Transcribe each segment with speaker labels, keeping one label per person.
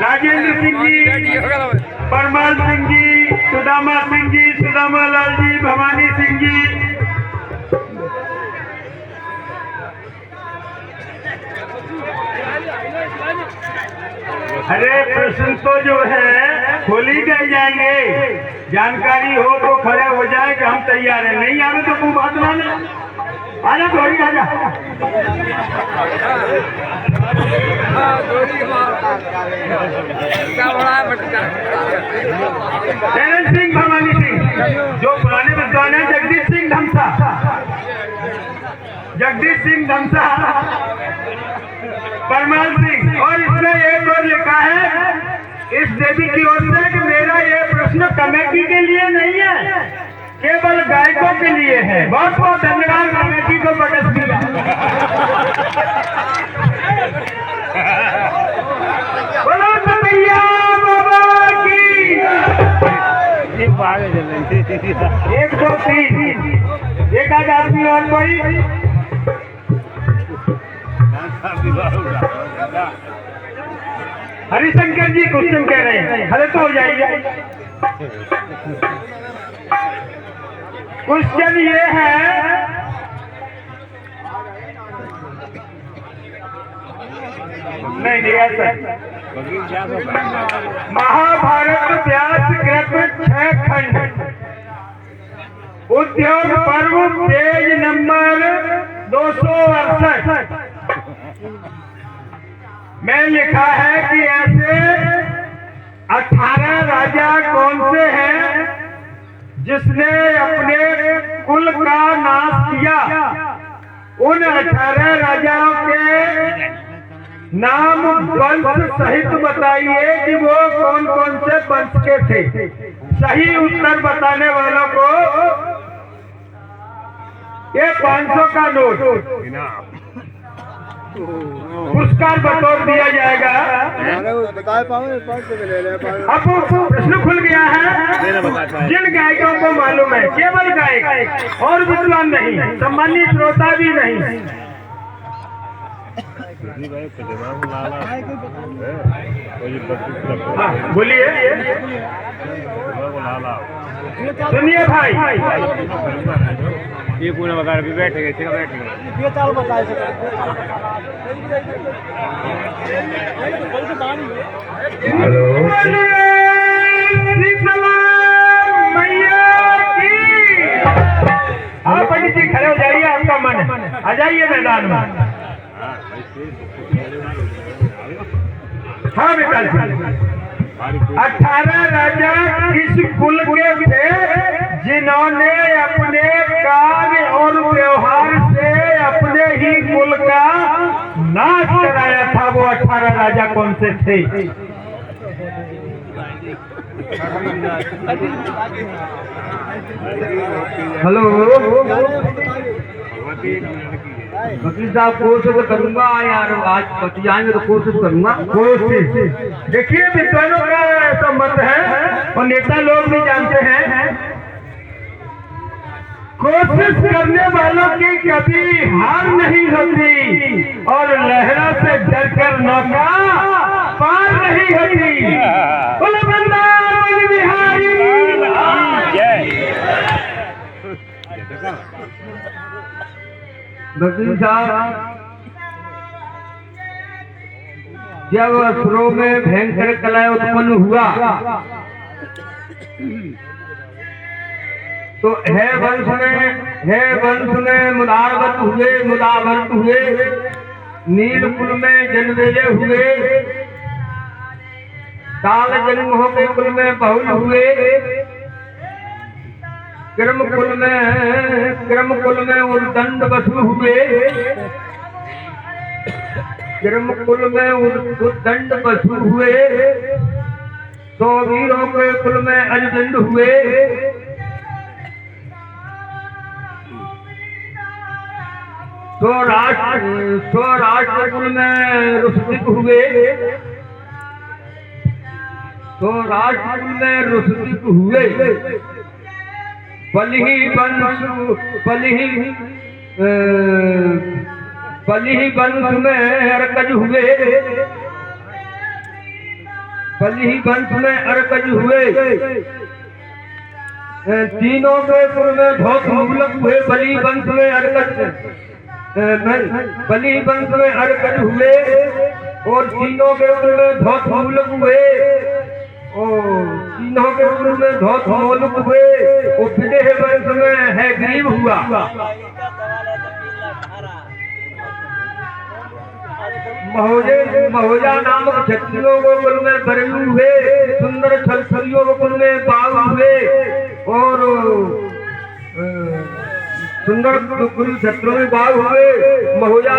Speaker 1: राजेंद्र सिंह जी, परमाल सिंह जी, सुदामा सिंह जी, सुदामा लाल जी, भवानी सिंह जी। अरे प्रश्न तो जो है खोल ही गए जाएंगे, जानकारी हो तो खड़े हो जाए कि हम तैयार हैं, नहीं आवे तो कोई बात ना ले। आजा थोड़ी आजा। चरण सिंह, भवानी सिंह, जो पुराने विद्वान है, जगदीश सिंह धमसा, जगदीश सिंह धमसा, परमाल सिंह। और इसमें एक और लिखा है इस देवी की ओर से कि मेरा ये प्रश्न कमेटी के लिए नहीं है, केवल गायकों के लिए है। बहुत बहुत धन्यवाद कमेटी को बकस दिया। बोलो कन्हैया बाबा की। 1 2 3 एक आध आदमी और कोई। हरिशंकर जी क्वेश्चन कह रहे हैं, हले तो हो जाएगा। क्वेश्चन ये है, नहीं ऐसा, महाभारत व्यास कृत 6 खंड, उद्योग पर्व पेज नंबर 268 में लिखा है कि ऐसे 18 राजा कौन से हैं जिसने अपने कुल का नाश किया। उन 18 राजाओं के नाम वंश सहित बताइए कि वो कौन कौन से वंश के थे। सही उत्तर बताने वालों को ये 500 का नोट पुरस्कार बतौर दिया जाएगा। अब प्रश्न खुल गया है। जिन गायकों को मालूम है, केवल गायक और विद्वान नहीं, सम्मानित श्रोता भी नहीं। बोलिए, सुनिए भाई। ये पूरा बता रहे, बैठे गए ये चाल बताए हेलो मैया की। हाँ पंडित जी खड़े हो जाइए, आपका मन है, आ जाइए मैदान में। हाँ बेटा, 18 राजा किस कुल के थे जिन्होंने अपने कार्य और व्यवहार से अपने ही कुल का नाश कराया था? वो 18 राजा कौन से थे? हेलो वकील साहब, कोशिश करूंगा यार, आज बच जाएंगे तो कोशिश करूंगा। कोशिश देखिए, विद्वानों का ऐसा मत है और नेता लोग भी जानते हैं, कोशिश करने वालों की कभी हार नहीं होती और लहरों से डरकर नौका पार नहीं होती। बोलो वृंदावन बिहारी। वकील साहब, जब असुरों में भयंकर कलह उत्पन्न हुआ तो है वंश में मुदावर्त हुए, नीलकुल में जन्मेजय हुए, काल जन्म के कुल में बहुल हुए, क्रम कुल में उद्दंड वसु हुए, क्रम कुल में उद्दंड वसु हुए, 100 वीरों के कुल में अजदंड हुए, राष्ट्र कुल में रुष्टिक हुए,
Speaker 2: बलि वंश में अर्कज हुए, बलि वंश में अर्कज हुए, तीनों के कुल में बहुत मूलक हुए। बलि वंश में अर्कज बलि वंश में अर्कज हुए और तीनों के कुल में बहुत मूलक हुए, और तीनों के कुल में बहुत मूलक हुए। और विदेह वंश में है गरीब हुआ। महोजा नामक क्षत्रियों को कुल में बरयू हुए, सुंदर छलछलियों को कुल में बाघ हुए, और सुंदर कुल क्षत्रियों में बाघ हुए। महोजा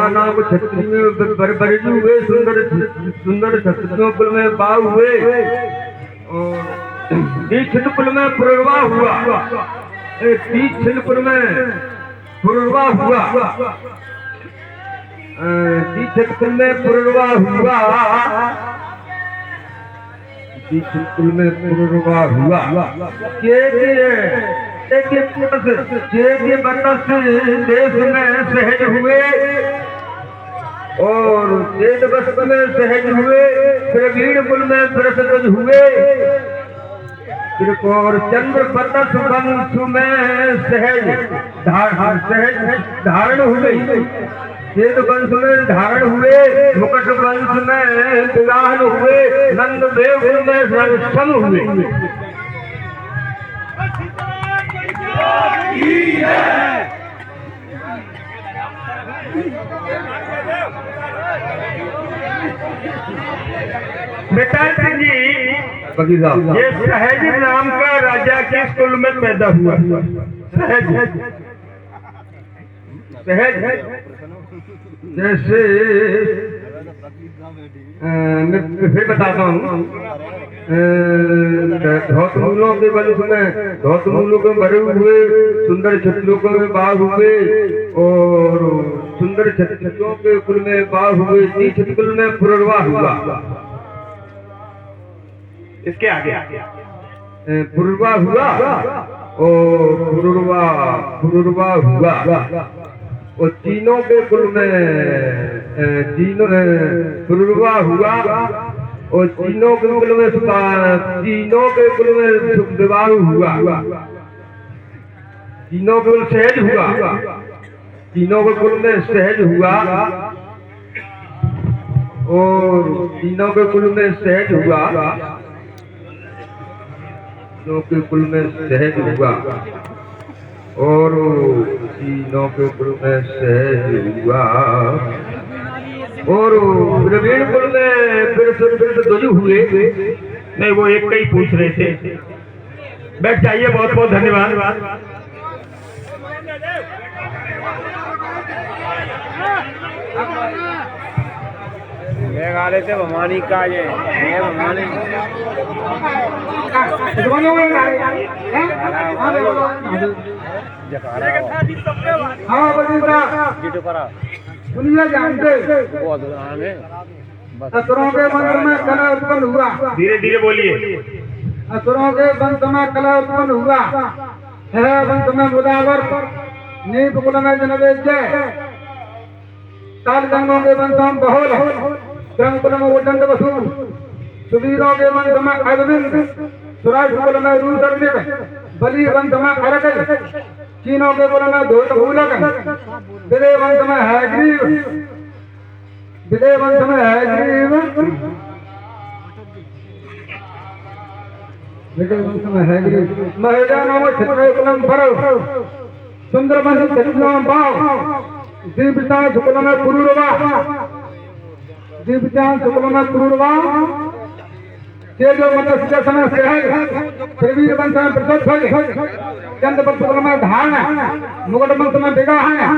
Speaker 2: नाम क्षत्रिय में बरयू हुए, सुंदर क्षत्रियों कुल में बाघ हुए, और दीक्षित कुल में पुरवा हुआ, दीक्षित कुल में पुरवा हुआ, दीक्षित कुल में पुरवा हुआ, दीक्षित कुल में पुरवा हुआ। के बरस देश में सहज हुए, और वेद वस्त्र में सहज हुए। प्रवीण कुल में प्रसज हुए, और चंद्र बरस वंश में सहज धारण हुए। वेद वंश में धारण हुए, मुकुट वंश में विवाहन हुए, नंद देव में सम हुए।
Speaker 1: बेटा जी, ये सहज नाम का राजा किस कुल में पैदा हुआ? सहज
Speaker 2: जैसे मैं फिर बताता हूँ। धौतमूलों के वंश में, धौतमूलों के भरे हुए, सुंदर क्षत्रियों के बाघ हुए, और सुंदर क्षत्रियों के कुल में बाघ हुए। दीक्षित कुल में पुरवा हुआ।
Speaker 1: इसके आगे
Speaker 2: पुरवा हुआ, और पुरवा हुआ, और तीनों के कुल में तीनों पुरवा हुआ, और तीनों के कुल में विवाह हुआ। तीनों के कुल सहज हुआ, तीनों के कुल में सहज हुआ, और तीनों के कुल में सहज हुआ, तीनों के कुल में सहज हुआ, और तीनों के कुल में सहज हुआ, और प्रवीण कुल में फिर ध्वज हुए।
Speaker 1: नहीं, वो एक का ही पूछ रहे थे। बैठ जाइए, बहुत बहुत धन्यवाद।
Speaker 3: गा रहे थे भवानी का, ये भवानी
Speaker 4: दुनिया जानते असुरों के वंश में कला उत्पन्न हुआ।
Speaker 1: धीरे धीरे बोलिए।
Speaker 4: असुरों के वंश में कला उत्पन्न हुआ है। वंश में मुदावर नीप कुल में जनवेद्य, काल गंगों के वंश में बहुल, क्रम कुल में उदंड वसु, सुवीरों के वंश में अरविंद, सुराज कुल में रूसर्विक, बलि वंश में अरकज, चीनों के कुल में धोत भूलक, विदय वंश में हैग्रीव, विदय वंश में हैग्रीव, विदय वंश में हैग्रीव, महेजा नाम क्षत्रिय कुलम भरव, सुंदर वंश क्षत्रियों में बाव, दीपचांद कुल में पुरुरवा, दीपचांद कुल में पुरुरवा, तेजो मत्स्य समय से है, प्रवीर वंश में प्रसोत्थल, चंद्र कुल में धारण, मुकुट वंश में विवाह है,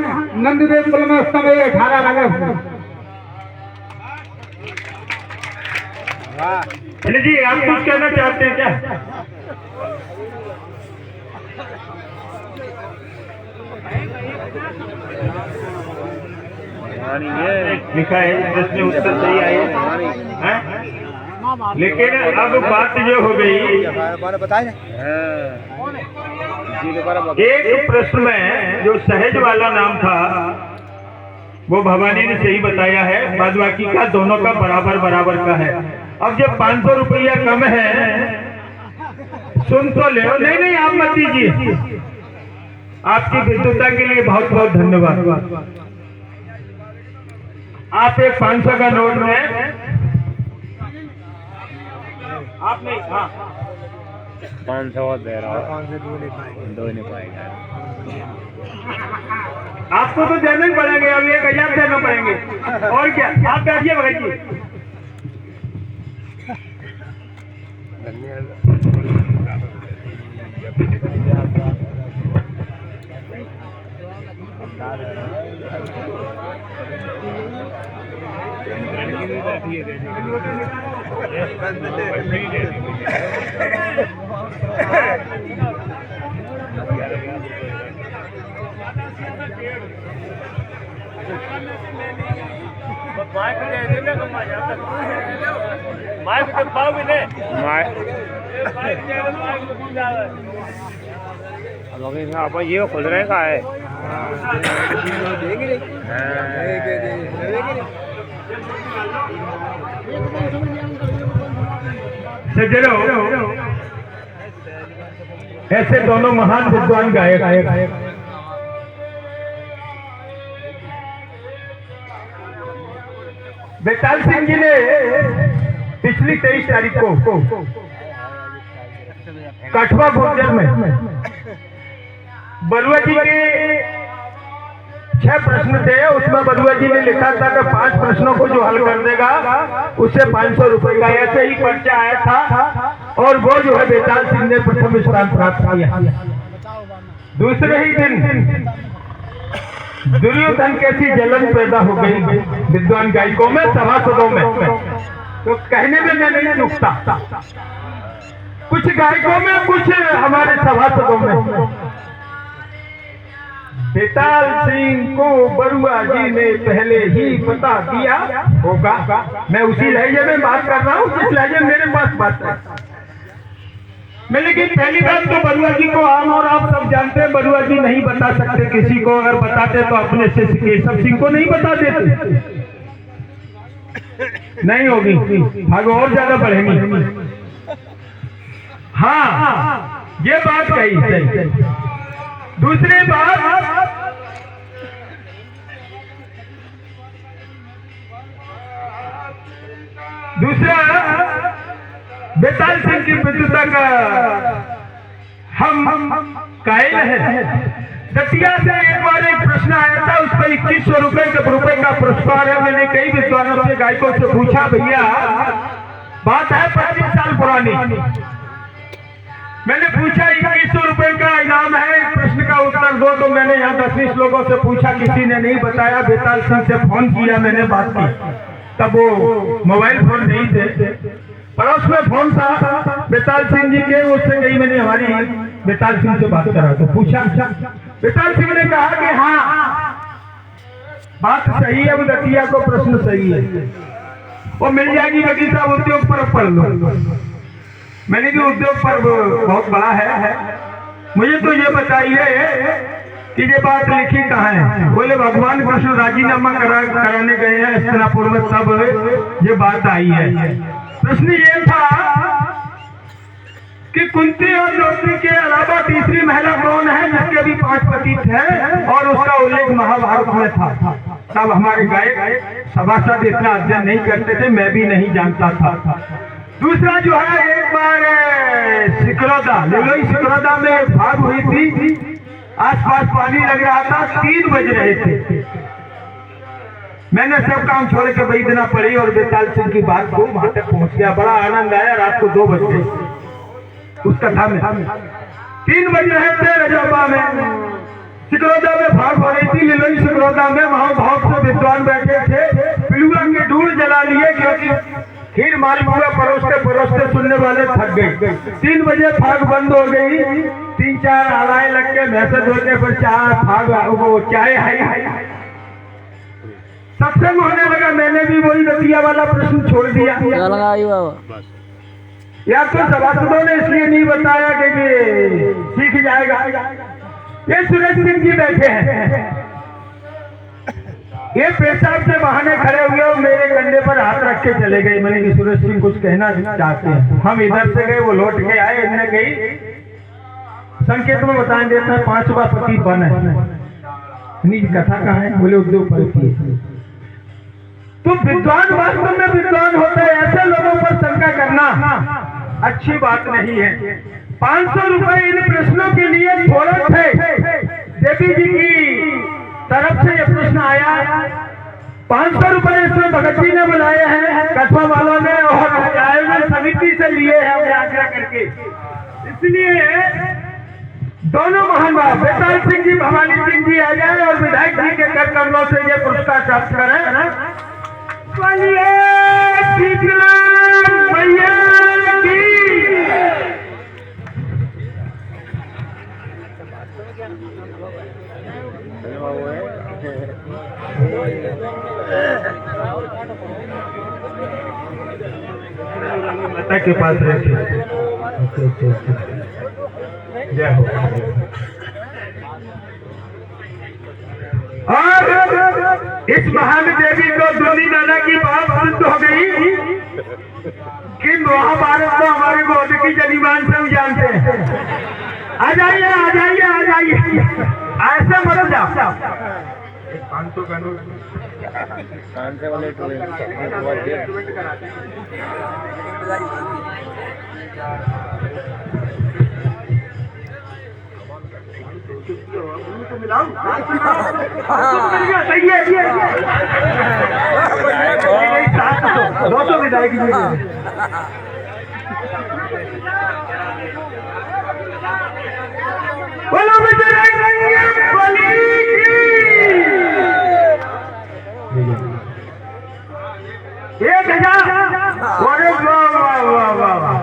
Speaker 4: नंददेव कुल में समय 18 लगे हुए।
Speaker 1: जी, आप कुछ कहना चाहते हैं क्या? लिखा है जिसमें उत्तर सही आए हैं। लेकिन अब बात जो हो गई,
Speaker 3: बताए
Speaker 1: एक प्रश्न में जो सहज वाला नाम था वो भवानी ने सही बताया है, बाद बाकी का दोनों का बराबर बराबर का है। अब जब 500 रुपया कम है, सुन तो ले। नहीं नहीं, आप मत दीजिए, आपकी विद्युता के लिए बहुत बहुत धन्यवाद। आप एक 500 का नोट में आप नहीं, हाँ
Speaker 3: 500 दे रहा हूँ, दो नहीं पाएगा।
Speaker 1: आपको तो देने ही पड़ेंगे, अब 1000 देना पड़ेंगे और क्या। आप बैठिए भगत जी।
Speaker 3: अब ये खुल रहे का है।
Speaker 1: सज्जनों, ऐसे दोनों महान विद्वान गायक बेताल सिंह जी ने पिछली 23 तारीख को कठवा भोजन में बलुआ जी के 6 प्रश्न थे, उसमें बलुआ जी ने लिखा था कि 5 प्रश्नों को जो हल कर देगा उससे 500 रुपए का ऐसे ही पर्चा आया था, और वो जो है बेताल सिंह ने प्रथम स्थान प्राप्त किया। दूसरे ही दिन दुर्योधन कैसी जलन पैदा हो गई विद्वान गायकों में, सभासदों में, तो कहने में मैं नहीं चूकता, कुछ गायकों में कुछ हमारे सभासदों में। बेताल सिंह को बरुआ जी ने पहले ही बता दिया होगा। मैं उसी लहजे में बात कर रहा हूँ जिस लहजे मेरे पास बात है। मैं लेकिन पहली बात तो बरुआ जी को आम और आप सब जानते हैं, बरुआ जी नहीं बता सकते किसी को, अगर बताते तो अपने शिष्य केशव सिंह को नहीं बता देते, नहीं होगी, भागो और ज्यादा बढ़ेंगी। हाँ, ये बात कही सही। दूसरी बात, बेताल सिंह की विद्युता का हम कायल है। दतिया से एक बार एक प्रश्न आया था, उस पर 2100 रुपए का पुरस्कार है। मैंने कई विद्वानों से गायकों से पूछा, भैया बात है 25 साल पुरानी, मैंने पूछा 2100 रुपए का इनाम है, इस प्रश्न का उत्तर दो। तो मैंने यहाँ 10-20 लोगों से पूछा, किसी ने नहीं बताया। बेताल सिंह से फोन किया, मैंने बात की, तब वो मोबाइल फोन नहीं थे, पड़ोस में फोन था बेताल सिंह जी के, उससे गई मैंने हमारी बेताल सिंह से बात करा तो पूछा। बेताल सिंह ने कहा कि हाँ बात सही है, वो दतिया को प्रश्न सही है, वो मिल जाएगी। वकील साहब उद्योग पर्व पढ़ लो। मैंने भी उद्योग पर्व बहुत बड़ा है, मुझे तो ये बताइए कि ये बात लिखी कहाँ है। बोले भगवान कृष्ण राजीनामा कराने गए हैं हस्तिनापुर में, तब ये बात आई है। प्रश्न ये था कि कुंती और द्रौपदी के अलावा तीसरी महिला कौन है जिसके भी 5 पति थे, और उसका उल्लेख महाभारत में था। तब हमारे गायक सभासद इतना अध्ययन नहीं करते थे, मैं भी नहीं जानता था। दूसरा जो है, एक बार सिकरौदा, लिलोई सिकरौदा में भाग हुई थी, आसपास पानी लग रहा था, 3 बज रहे थे। मैंने सब काम छोड़ के वही देना पड़ी और बेताल सिंह की बात को वहां तक पहुंच गया। बड़ा आनंद आया। रात को 2 बज गए उस कथा में। 3 बज रहे थे रजौबा में, सिकरौदा में भाग हो रही थी, लिलोई सिकरौदा में। वहां बहुत से विद्वान बैठे थे, पिलुआ के डूल जला लिए, क्योंकि खीर मालपुआ परोसते सुनने वाले थक गए। 3 बजे फाग बंद हो गई, 3-4 हवाएं लग के मैसेज होने पर चाय है। सत्संग होने लगा, मैंने भी वही रतिया वाला प्रश्न छोड़ दिया।
Speaker 3: बस
Speaker 1: या तो सभासदों ने इसलिए नहीं बताया कि सीख जाएगा। ये सुरेश सिंह जी बैठे हैं, ये पेशाब से बहाने खड़े हुए और मेरे कंधे पर हाथ रख के चले गए। मैंने कि सुरेश सिंह कुछ कहना चाहते हैं। हम इधर से गए, वो लौट के आए, इनने गई संकेत में बताएं देता है 5वां पति बन है। नहीं कथा कहाँ है? बोले उद्योग पड़ती है। तो विद्वान वास्तव में विद्वान होता है, ऐसे लोगों पर शंका करना अच्छी बात नहीं है। 500 रुपए इन प्रश्नों के लिए थोड़े थे। देवी जी की तरफ से यह प्रश्न आया, 500 रुपए इसमें भगत जी ने बुलाए हैं, कथवा वालों ने और आयोजन समिति से लिए हैं आग्रह करके। इसलिए दोनों महानुभाव बेताल सिंह जी, भवानी सिंह जी आ जाए और विधायक जी के कर कमलों से ये पुरस्कार प्राप्त करें। बोलिए शीतला मैया की। माता के पास रहते। जय हो। और इस महान देवी को दुनी नाना की बात सिद्ध हो गई कि महाभारत को हमारे गोद की जनीमान से जानते हैं। आ जाइए आ जाइए आ जाइए, ऐसे मत जाओ। 500 का नोट विधायक जी बोलो एक हजार। अरे वाह वाह वाह वाह,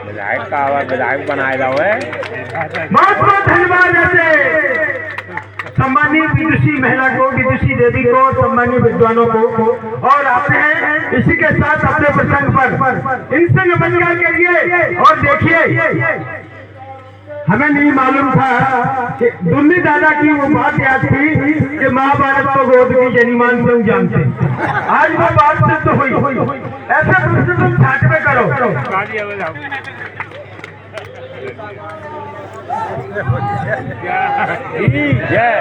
Speaker 3: विधायक का आवाज विधायक बनाए जाओ है।
Speaker 1: बहुत बहुत धन्यवाद। ऐसे सम्मानीय विदुषी महिला को, विदुषी देवी को, सम्मानीय विद्वानों को। और आते हैं इसी के साथ अपने प्रसंग पर इनसे नमस्कार करिए। और देखिए, हमें नहीं मालूम था कि दुन्नी दादा की वो बात याद थी कि महाभारत को गोद की जनीमान से जानते। आज वो बात सिद्ध हुई। ऐसे प्रश्न तुम छाट में करो।
Speaker 3: जय